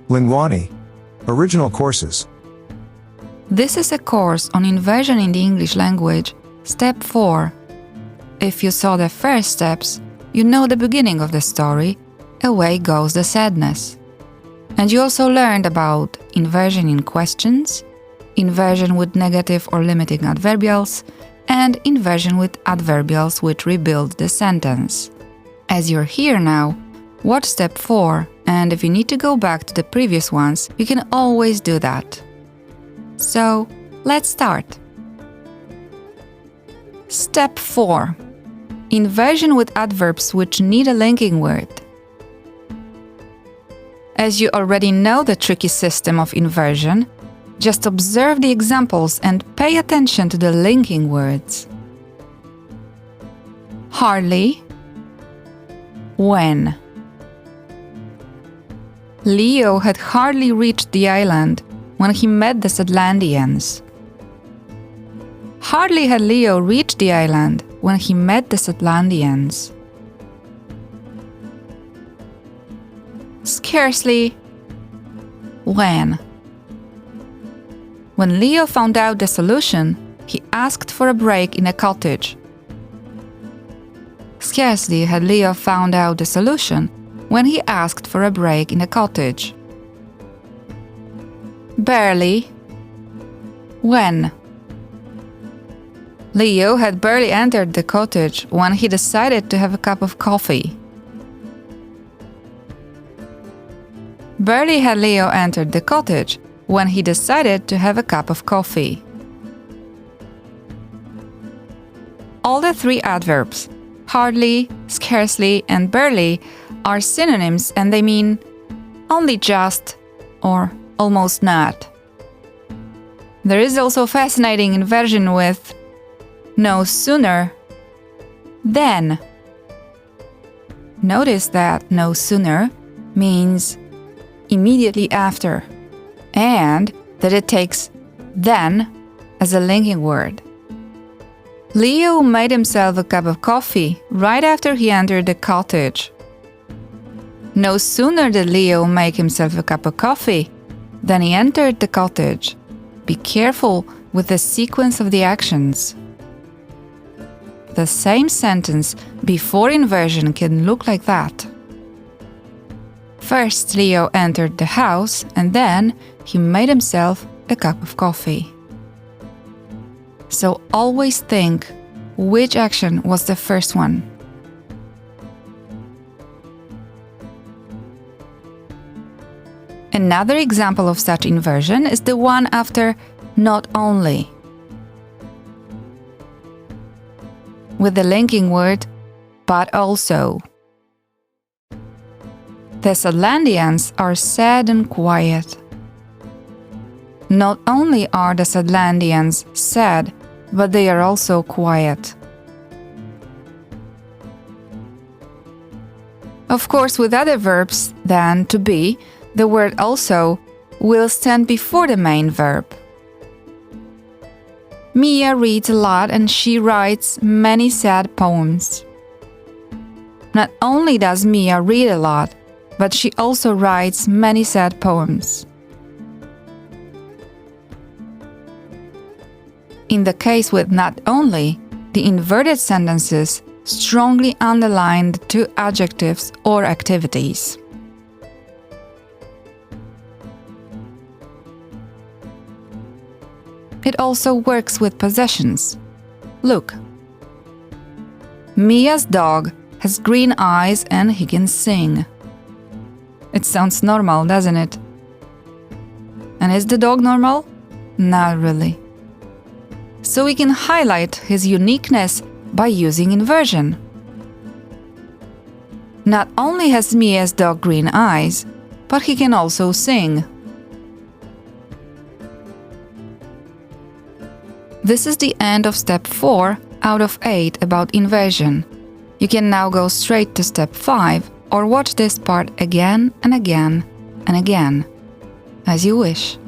Linguani. Original courses. This is a course on inversion in the English language, step 4. If you saw the first steps, you know the beginning of the story, away goes the sadness. And you also learned about inversion in questions, inversion with negative or limiting adverbials, and inversion with adverbials which rebuild the sentence. As you're here now, watch step 4, and if you need to go back to the previous ones, you can always do that. So, let's start. Step 4. Inversion with adverbs which need a linking word. As you already know the tricky system of inversion, just observe the examples and pay attention to the linking words. Hardly. When. Leo had hardly reached the island when he met the Zetlandians. Hardly had Leo reached the island when he met the Zetlandians. Scarcely. When. When Leo found out the solution, he asked for a break in a cottage. Scarcely had Leo found out the solution when he asked for a break in a cottage. Barely. When. Leo had barely entered the cottage when he decided to have a cup of coffee. Barely had Leo entered the cottage when he decided to have a cup of coffee. All the three adverbs, hardly, scarcely, and barely, are synonyms and they mean only just or almost not. There is also fascinating inversion with no sooner than. Notice that no sooner means immediately after, and that it takes then as a linking word. Leo made himself a cup of coffee right after he entered the cottage. No sooner did Leo make himself a cup of coffee than he entered the cottage. Be careful with the sequence of the actions. The same sentence before inversion can look like that. First, Leo entered the house and then he made himself a cup of coffee. So always think which action was the first one. Another example of such inversion is the one after not only, with the linking word but also. The Zetlandians are sad and quiet. Not only are the Zetlandians sad, but they are also quiet. Of course, with other verbs than to be, the word also will stand before the main verb. Mia reads a lot and she writes many sad poems. Not only does Mia read a lot, but she also writes many sad poems. In the case with not only, the inverted sentences strongly underline the two adjectives or activities. It also works with possessions. Look. Mia's dog has green eyes and he can sing. It sounds normal, doesn't it? And is the dog normal? Not really. So we can highlight his uniqueness by using inversion. Not only has Mia's dog green eyes, but he can also sing. This is the end of step 4 out of 8 about inversion. You can now go straight to step 5 or watch this part again and again and again, as you wish.